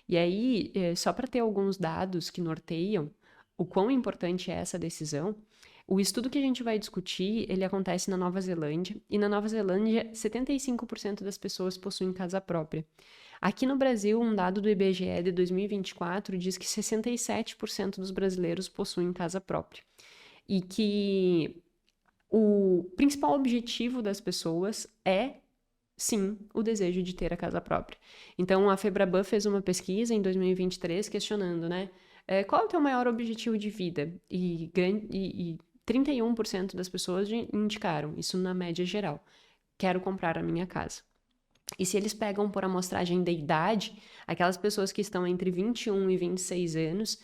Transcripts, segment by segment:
E aí, só para ter alguns dados que norteiam o quão importante é essa decisão, o estudo que a gente vai discutir, ele acontece na Nova Zelândia, e na Nova Zelândia, 75% das pessoas possuem casa própria. Aqui no Brasil, um dado do IBGE de 2024 diz que 67% dos brasileiros possuem casa própria. E que o principal objetivo das pessoas é, sim, o desejo de ter a casa própria. Então, a Febraban fez uma pesquisa em 2023 questionando, né? Qual é o teu maior objetivo de vida? E 31% das pessoas indicaram, isso na média geral, quero comprar a minha casa. E se eles pegam por amostragem de idade, aquelas pessoas que estão entre 21 e 26 anos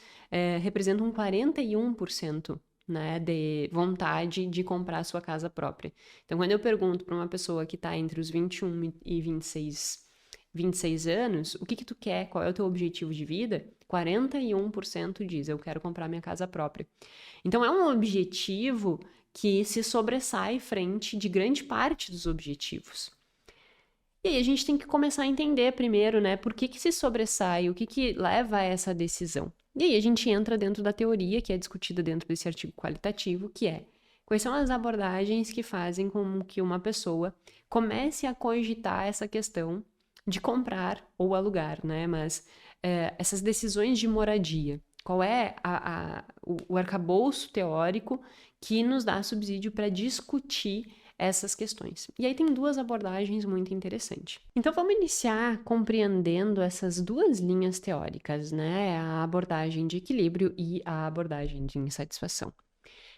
representam 41%, né, de vontade de comprar a sua casa própria. Então, quando eu pergunto para uma pessoa que está entre os 21 e 26 anos, o que tu quer, qual é o teu objetivo de vida? 41% diz, eu quero comprar minha casa própria. Então, é um objetivo que se sobressai frente de grande parte dos objetivos. E aí a gente tem que começar a entender primeiro, né, por que se sobressai, o que leva a essa decisão. E aí a gente entra dentro da teoria que é discutida dentro desse artigo qualitativo, que é quais são as abordagens que fazem com que uma pessoa comece a cogitar essa questão de comprar ou alugar, né, mas essas decisões de moradia. Qual é o arcabouço teórico que nos dá subsídio para discutir essas questões. E aí tem duas abordagens muito interessantes. Então vamos iniciar compreendendo essas duas linhas teóricas, né? A abordagem de equilíbrio e a abordagem de insatisfação.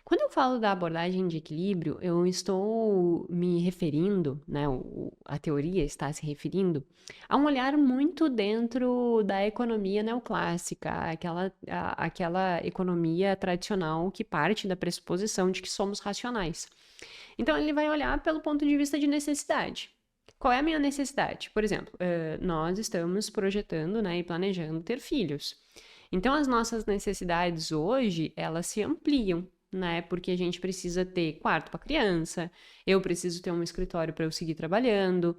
Quando eu falo da abordagem de equilíbrio, eu estou me referindo, né, a teoria está se referindo a um olhar muito dentro da economia neoclássica, aquela economia tradicional que parte da pressuposição de que somos racionais. Então, ele vai olhar pelo ponto de vista de necessidade. Qual é a minha necessidade? Por exemplo, nós estamos projetando, né, e planejando ter filhos. Então, as nossas necessidades hoje, elas se ampliam, né? Porque a gente precisa ter quarto para criança, eu preciso ter um escritório para eu seguir trabalhando.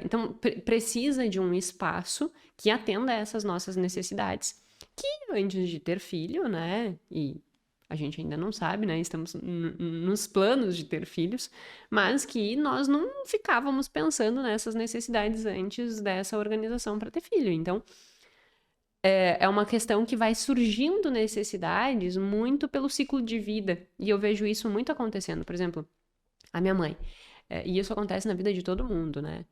Então, precisa de um espaço que atenda a essas nossas necessidades. Que antes de ter filho, né? E a gente ainda não sabe, né? Estamos nos planos de ter filhos, mas que nós não ficávamos pensando nessas necessidades antes dessa organização para ter filho. Então, é uma questão que vai surgindo necessidades muito pelo ciclo de vida. E eu vejo isso muito acontecendo. Por exemplo, a minha mãe. E isso acontece na vida de todo mundo, né?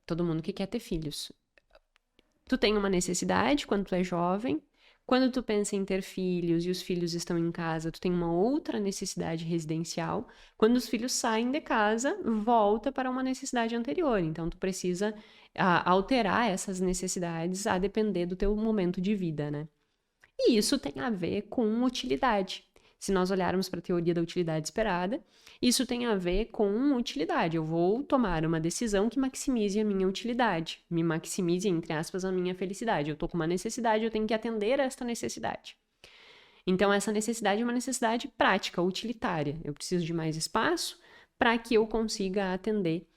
Todo mundo que quer ter filhos. Tu tem uma necessidade quando tu é jovem. Quando tu pensa em ter filhos e os filhos estão em casa, tu tem uma outra necessidade residencial. Quando os filhos saem de casa, volta para uma necessidade anterior. Então, tu precisa alterar essas necessidades a depender do teu momento de vida, né? E isso tem a ver com utilidade. Se nós olharmos para a teoria da utilidade esperada, isso tem a ver com utilidade. Eu vou tomar uma decisão que maximize a minha utilidade, me maximize, entre aspas, a minha felicidade. Eu estou com uma necessidade, eu tenho que atender a esta necessidade. Então, essa necessidade é uma necessidade prática, utilitária. Eu preciso de mais espaço para que eu consiga atender,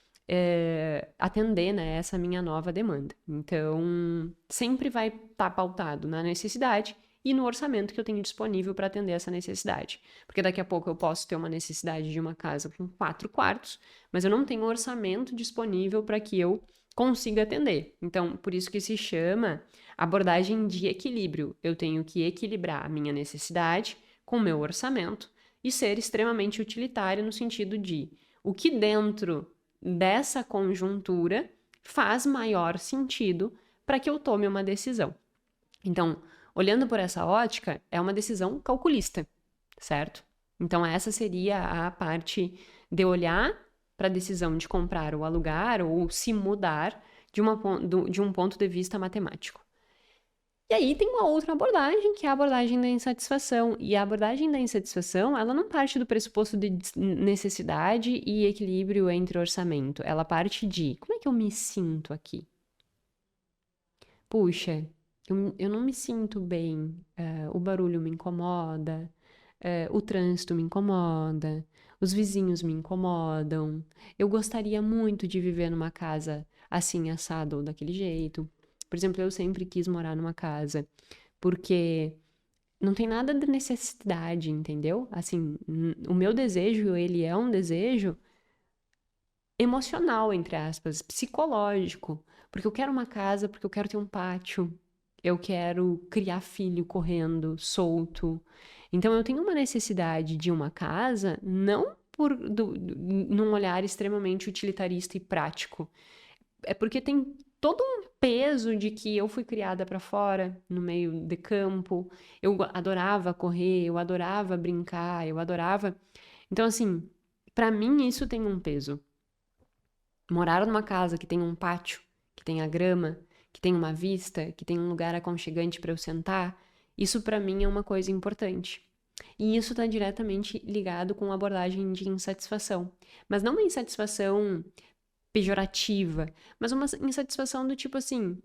né, essa minha nova demanda. Então, sempre vai estar pautado na necessidade e no orçamento que eu tenho disponível para atender essa necessidade. Porque daqui a pouco eu posso ter uma necessidade de uma casa com 4 quartos, mas eu não tenho orçamento disponível para que eu consiga atender. Então, por isso que se chama abordagem de equilíbrio. Eu tenho que equilibrar a minha necessidade com o meu orçamento e ser extremamente utilitário no sentido de o que dentro dessa conjuntura faz maior sentido para que eu tome uma decisão. Então, olhando por essa ótica, é uma decisão calculista, certo? Então, essa seria a parte de olhar para a decisão de comprar ou alugar ou se mudar de um ponto de vista matemático. E aí tem uma outra abordagem, que é a abordagem da insatisfação. E a abordagem da insatisfação, ela não parte do pressuposto de necessidade e equilíbrio entre orçamento. Ela parte de como é que eu me sinto aqui? Puxa, eu não me sinto bem, o barulho me incomoda, o trânsito me incomoda, os vizinhos me incomodam. Eu gostaria muito de viver numa casa assim, assado ou daquele jeito. Por exemplo, eu sempre quis morar numa casa, porque não tem nada de necessidade, entendeu? Assim, o meu desejo, ele é um desejo emocional, entre aspas, psicológico, porque eu quero uma casa, porque eu quero ter um pátio, eu quero criar filho correndo, solto. Então eu tenho uma necessidade de uma casa, não num olhar extremamente utilitarista e prático. É porque tem todo um peso de que eu fui criada para fora, no meio de campo. Eu adorava correr, eu adorava brincar, eu adorava. Então, assim, para mim isso tem um peso. Morar numa casa que tem um pátio, que tem a grama, que tem uma vista, que tem um lugar aconchegante para eu sentar, isso para mim é uma coisa importante. E isso está diretamente ligado com a abordagem de insatisfação. Mas não uma insatisfação pejorativa, mas uma insatisfação do tipo assim,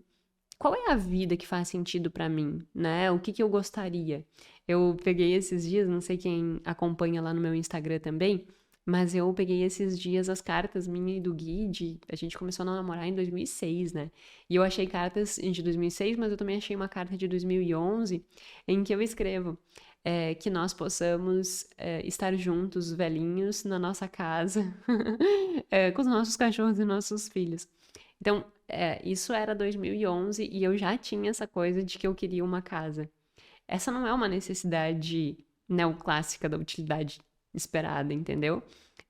qual é a vida que faz sentido pra mim, né? O que que eu gostaria? Eu peguei esses dias, não sei quem acompanha lá no meu Instagram também, mas eu peguei esses dias as cartas minha e do Gui, a gente começou a namorar em 2006, né? E eu achei cartas de 2006, mas eu também achei uma carta de 2011 em que eu escrevo que nós possamos estar juntos, velhinhos, na nossa casa, com os nossos cachorros e nossos filhos. Então, isso era 2011 e eu já tinha essa coisa de que eu queria uma casa. Essa não é uma necessidade neoclássica da utilidade esperada, entendeu?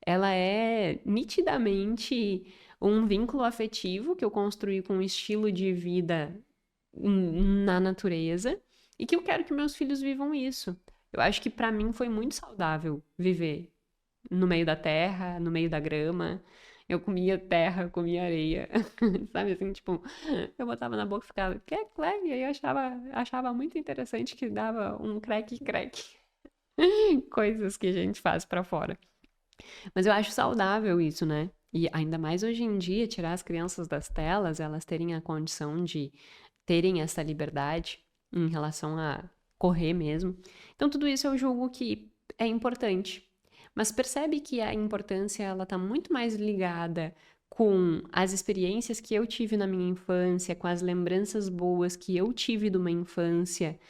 Ela é nitidamente um vínculo afetivo que eu construí com um estilo de vida na natureza e que eu quero que meus filhos vivam isso. Eu acho que pra mim foi muito saudável viver no meio da terra, no meio da grama. Eu comia terra, comia areia, sabe assim, tipo, eu botava na boca e ficava, que cleve? E aí eu achava muito interessante que dava um crack-crack. Coisas que a gente faz pra fora. Mas eu acho saudável isso, né? E ainda mais hoje em dia, tirar as crianças das telas, elas terem a condição de terem essa liberdade em relação a correr mesmo. Então, tudo isso eu julgo que é importante. Mas percebe que a importância ela está muito mais ligada com as experiências que eu tive na minha infância, com as lembranças boas que eu tive de uma infância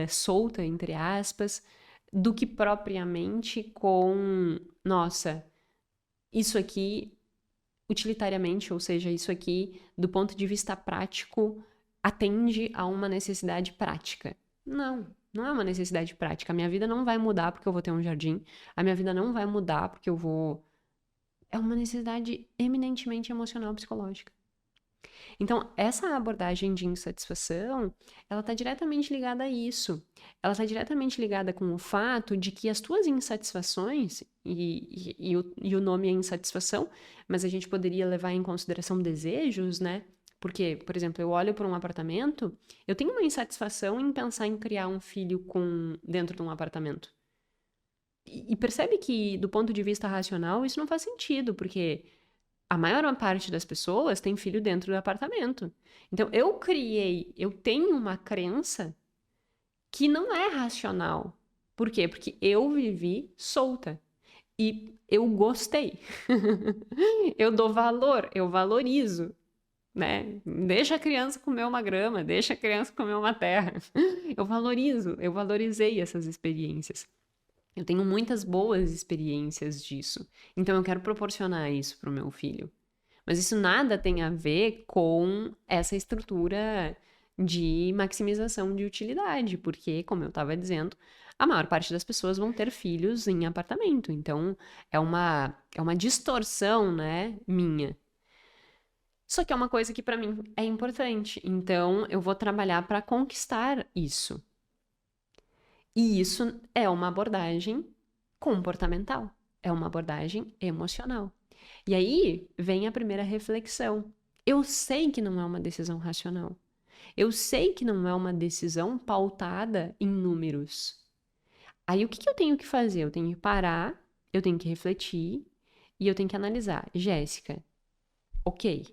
solta, entre aspas, do que propriamente com, nossa, isso aqui utilitariamente, ou seja, isso aqui do ponto de vista prático atende a uma necessidade prática. Não, não é uma necessidade prática. A minha vida não vai mudar porque eu vou ter um jardim. A minha vida não vai mudar porque eu vou. É uma necessidade eminentemente emocional psicológica. Então, essa abordagem de insatisfação, ela está diretamente ligada a isso. Ela está diretamente ligada com o fato de que as tuas insatisfações, e o nome é insatisfação, mas a gente poderia levar em consideração desejos, né? Porque, por exemplo, eu olho para um apartamento, eu tenho uma insatisfação em pensar em criar um filho dentro de um apartamento. E percebe que, do ponto de vista racional, isso não faz sentido, porque a maior parte das pessoas tem filho dentro do apartamento. Então, eu tenho uma crença que não é racional. Por quê? Porque eu vivi solta. E eu gostei. Eu dou valor, eu valorizo, né? Deixa a criança comer uma grama, deixa a criança comer uma terra. Eu valorizo, eu valorizei essas experiências. Eu tenho muitas boas experiências disso. Então eu quero proporcionar isso para o meu filho. Mas isso nada tem a ver com essa estrutura de maximização de utilidade, porque, como eu estava dizendo, a maior parte das pessoas vão ter filhos em apartamento. Então, é uma distorção, né, minha. Só que é uma coisa que para mim é importante. Então, eu vou trabalhar para conquistar isso. E isso é uma abordagem comportamental, é uma abordagem emocional. E aí vem a primeira reflexão. Eu sei que não é uma decisão racional. Eu sei que não é uma decisão pautada em números. Aí o que que eu tenho que fazer? Eu tenho que parar, eu tenho que refletir e eu tenho que analisar. Jéssica, ok,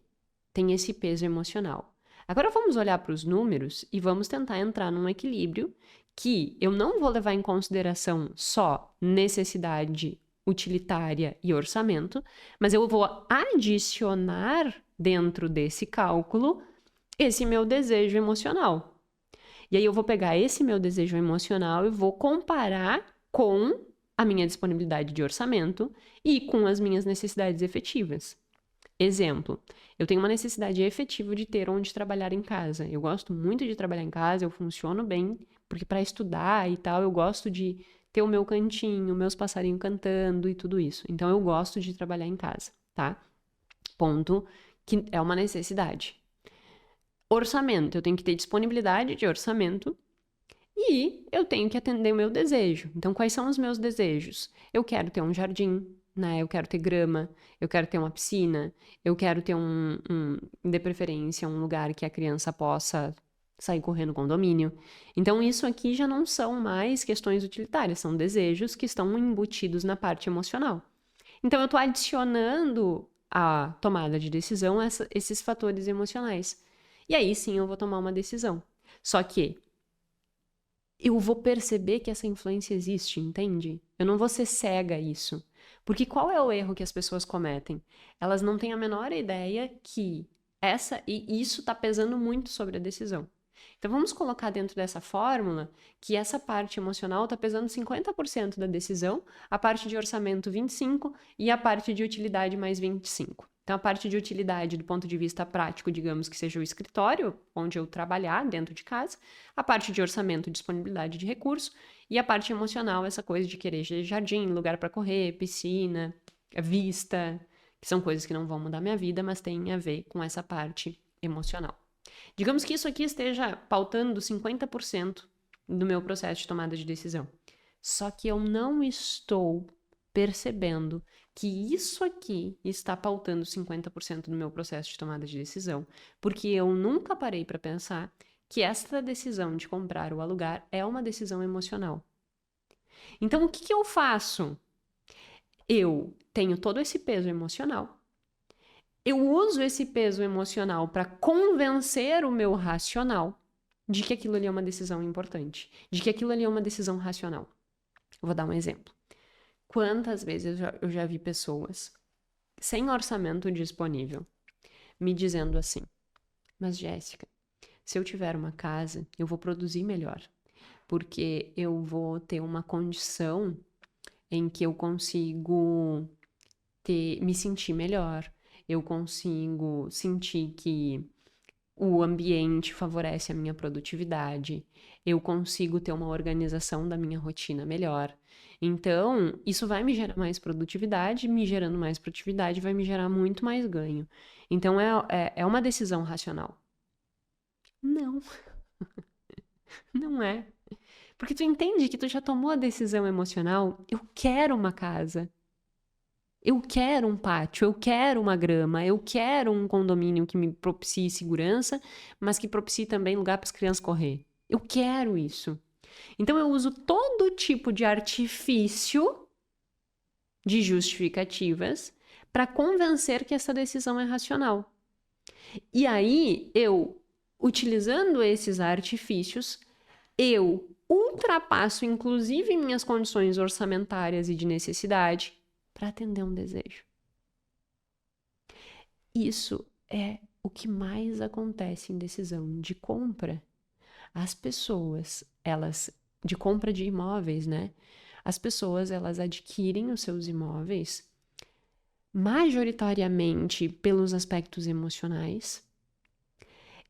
tem esse peso emocional. Agora vamos olhar para os números e vamos tentar entrar num equilíbrio que eu não vou levar em consideração só necessidade utilitária e orçamento, mas eu vou adicionar dentro desse cálculo esse meu desejo emocional. E aí eu vou pegar esse meu desejo emocional e vou comparar com a minha disponibilidade de orçamento e com as minhas necessidades efetivas. Exemplo, eu tenho uma necessidade efetiva de ter onde trabalhar em casa. Eu gosto muito de trabalhar em casa, eu funciono bem, porque para estudar e tal, eu gosto de ter o meu cantinho, meus passarinhos cantando e tudo isso. Então eu gosto de trabalhar em casa, tá? Ponto que é uma necessidade. Orçamento, eu tenho que ter disponibilidade de orçamento e eu tenho que atender o meu desejo. Então, quais são os meus desejos? Eu quero ter um jardim, né? Eu quero ter grama, eu quero ter uma piscina, eu quero ter de preferência, um lugar que a criança possa sair correndo no condomínio. Então, isso aqui já não são mais questões utilitárias, são desejos que estão embutidos na parte emocional. Então, eu estou adicionando à tomada de decisão esses fatores emocionais. E aí sim eu vou tomar uma decisão. Só que eu vou perceber que essa influência existe, entende? Eu não vou ser cega a isso. Porque qual é o erro que as pessoas cometem? Elas não têm a menor ideia que isso está pesando muito sobre a decisão. Então vamos colocar dentro dessa fórmula que essa parte emocional está pesando 50% da decisão, a parte de orçamento 25% e a parte de utilidade mais 25%. Então, a parte de utilidade do ponto de vista prático, digamos que seja o escritório, onde eu trabalhar dentro de casa, a parte de orçamento, disponibilidade de recurso, e a parte emocional, essa coisa de querer jardim, lugar para correr, piscina, vista, que são coisas que não vão mudar minha vida, mas têm a ver com essa parte emocional. Digamos que isso aqui esteja pautando 50% do meu processo de tomada de decisão. Só que eu não estou percebendo que isso aqui está pautando 50% do meu processo de tomada de decisão, porque eu nunca parei para pensar que esta decisão de comprar ou alugar é uma decisão emocional. Então, o que eu faço? Eu tenho todo esse peso emocional. Eu uso esse peso emocional para convencer o meu racional de que aquilo ali é uma decisão importante, de que aquilo ali é uma decisão racional. Vou dar um exemplo. Quantas vezes eu já vi pessoas sem orçamento disponível me dizendo assim: mas Jéssica, se eu tiver uma casa, eu vou produzir melhor, porque eu vou ter uma condição em que eu consigo me sentir melhor, eu consigo sentir que o ambiente favorece a minha produtividade, eu consigo ter uma organização da minha rotina melhor. Então, isso vai me gerar mais produtividade, me gerando mais produtividade vai me gerar muito mais ganho. Então, é uma decisão racional. Não, não é. Porque tu entende que tu já tomou a decisão emocional, eu quero uma casa. Eu quero um pátio, eu quero uma grama, eu quero um condomínio que me propicie segurança, mas que propicie também lugar para as crianças correr. Eu quero isso. Então eu uso todo tipo de artifício de justificativas para convencer que essa decisão é racional. E aí eu, utilizando esses artifícios, eu ultrapasso inclusive minhas condições orçamentárias e de necessidade para atender um desejo. Isso é o que mais acontece em decisão de compra. As pessoas, elas, de compra de imóveis, né? As pessoas, elas adquirem os seus imóveis majoritariamente pelos aspectos emocionais.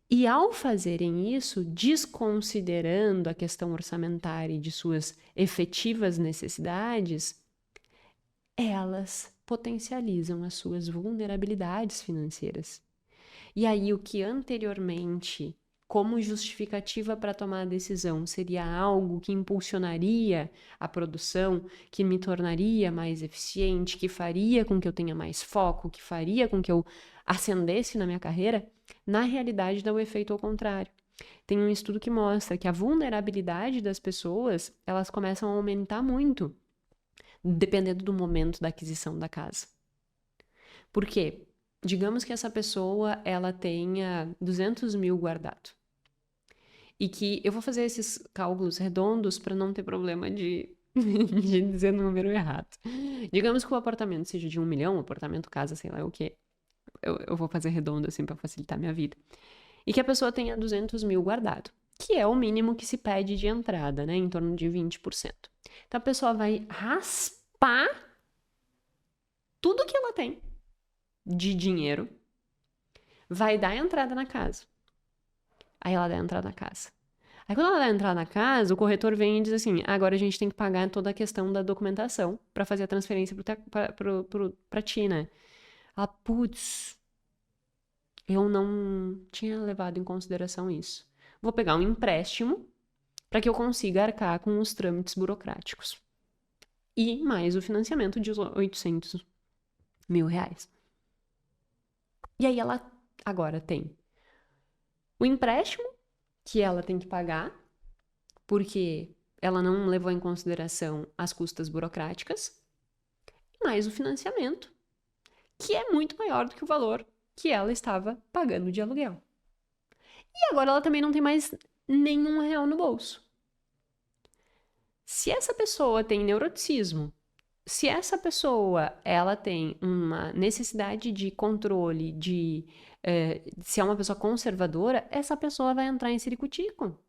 E ao fazerem isso, desconsiderando a questão orçamentária e de suas efetivas necessidades, elas potencializam as suas vulnerabilidades financeiras. E aí, o que anteriormente, como justificativa para tomar a decisão, seria algo que impulsionaria a produção, que me tornaria mais eficiente, que faria com que eu tenha mais foco, que faria com que eu ascendesse na minha carreira, na realidade dá o efeito ao contrário. Tem um estudo que mostra que a vulnerabilidade das pessoas, elas começam a aumentar muito, dependendo do momento da aquisição da casa. Por quê? Digamos que essa pessoa, ela tenha 200 mil guardado. E que eu vou fazer esses cálculos redondos para não ter problema de dizer o número errado. Digamos que o apartamento seja de 1 milhão, apartamento, casa, sei lá o quê. Eu vou fazer redondo assim para facilitar minha vida. e que a pessoa tenha 200 mil guardado, que é o mínimo que se pede de entrada, né? Em torno de 20%. Então a pessoa vai raspar tudo que ela tem de dinheiro, vai dar entrada na casa. Aí ela dá entrada na casa. Aí quando ela dá entrada na casa, o corretor vem e diz assim: agora a gente tem que pagar toda a questão da documentação para fazer a transferência pra ti, né? Ela, putz, eu não tinha levado em consideração isso. Vou pegar um empréstimo para que eu consiga arcar com os trâmites burocráticos. E mais o financiamento de 800 mil reais. E aí ela agora tem o empréstimo que ela tem que pagar, porque ela não levou em consideração as custas burocráticas, mais o financiamento, que é muito maior do que o valor que ela estava pagando de aluguel. E agora ela também não tem mais nenhum real no bolso. Se essa pessoa tem neuroticismo, se essa pessoa ela tem uma necessidade de controle, se é uma pessoa conservadora, essa pessoa vai entrar em ciricutico.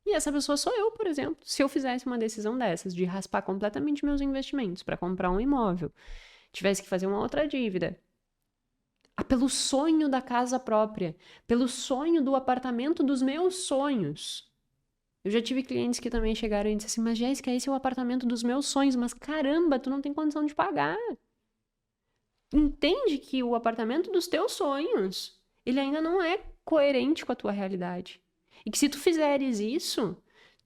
E essa pessoa sou eu, por exemplo. Se eu fizesse uma decisão dessas, de raspar completamente meus investimentos para comprar um imóvel, tivesse que fazer uma outra dívida, pelo sonho da casa própria, pelo sonho do apartamento dos meus sonhos. Eu já tive clientes que também chegaram e disseram assim: mas Jéssica, esse é o apartamento dos meus sonhos, mas caramba, tu não tem condição de pagar. Entende que o apartamento dos teus sonhos, ele ainda não é coerente com a tua realidade. E que se tu fizeres isso,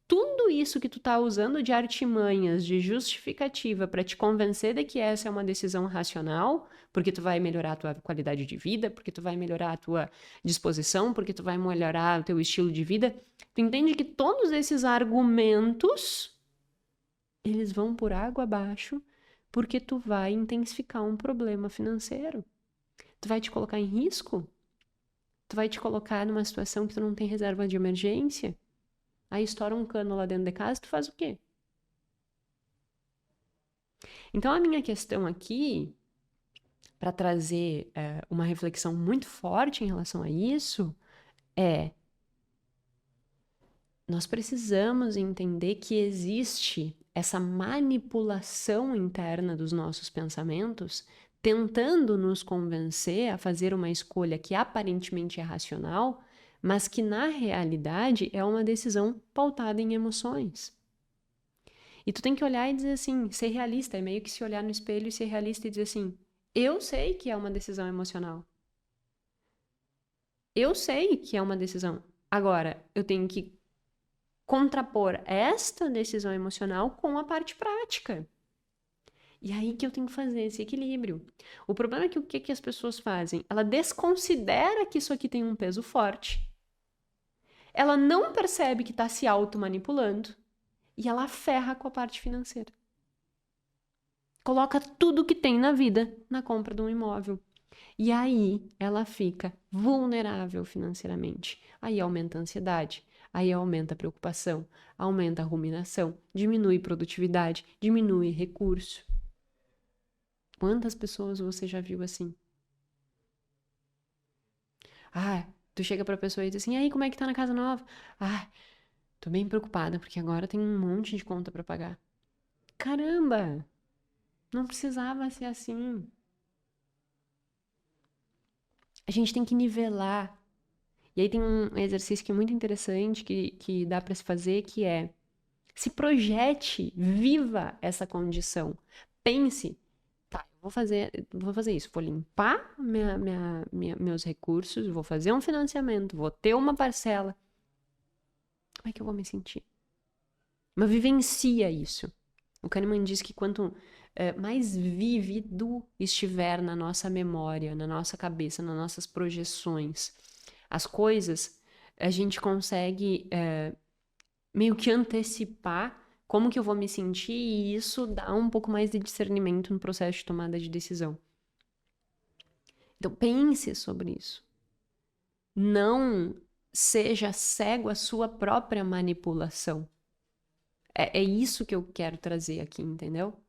tudo isso que tu tá usando de artimanhas, de justificativa para te convencer de que essa é uma decisão racional, porque tu vai melhorar a tua qualidade de vida, porque tu vai melhorar a tua disposição, porque tu vai melhorar o teu estilo de vida, tu entende que todos esses argumentos, eles vão por água abaixo, porque tu vai intensificar um problema financeiro. Tu vai te colocar em risco, tu vai te colocar numa situação que tu não tem reserva de emergência. Aí estoura um cano lá dentro de casa, tu faz o quê? Então a minha questão aqui, para trazer uma reflexão muito forte em relação a isso, é: nós precisamos entender que existe essa manipulação interna dos nossos pensamentos, tentando nos convencer a fazer uma escolha que aparentemente é racional, mas que na realidade é uma decisão pautada em emoções. E tu tem que olhar e dizer assim, ser realista, é meio que se olhar no espelho e ser realista e dizer assim: eu sei que é uma decisão emocional. Eu sei que é uma decisão. Agora, eu tenho que contrapor esta decisão emocional com a parte prática. E aí que eu tenho que fazer esse equilíbrio. O problema é que o que as pessoas fazem? Ela desconsidera que isso aqui tem um peso forte. Ela não percebe que está se auto-manipulando. E ela ferra com a parte financeira. Coloca tudo que tem na vida na compra de um imóvel. E aí ela fica vulnerável financeiramente. Aí aumenta a ansiedade, aí aumenta a preocupação, aumenta a ruminação, diminui produtividade, diminui recurso. Quantas pessoas você já viu assim? Tu chega pra pessoa e diz assim: e aí, como é que tá na casa nova? Tô bem preocupada porque agora tem um monte de conta pra pagar. Caramba! Não precisava ser assim. A gente tem que nivelar. E aí tem um exercício que é muito interessante que dá para se fazer, que é: se projete, viva essa condição. Pense, tá, eu vou fazer isso, vou limpar meus recursos, vou fazer um financiamento, vou ter uma parcela. Como é que eu vou me sentir? Mas vivencia isso. O Kahneman diz que quanto mais vívido estiver na nossa memória, na nossa cabeça, nas nossas projeções, as coisas, a gente consegue meio que antecipar como que eu vou me sentir, e isso dá um pouco mais de discernimento no processo de tomada de decisão. Então pense sobre isso. Não seja cego à sua própria manipulação. É isso que eu quero trazer aqui, entendeu?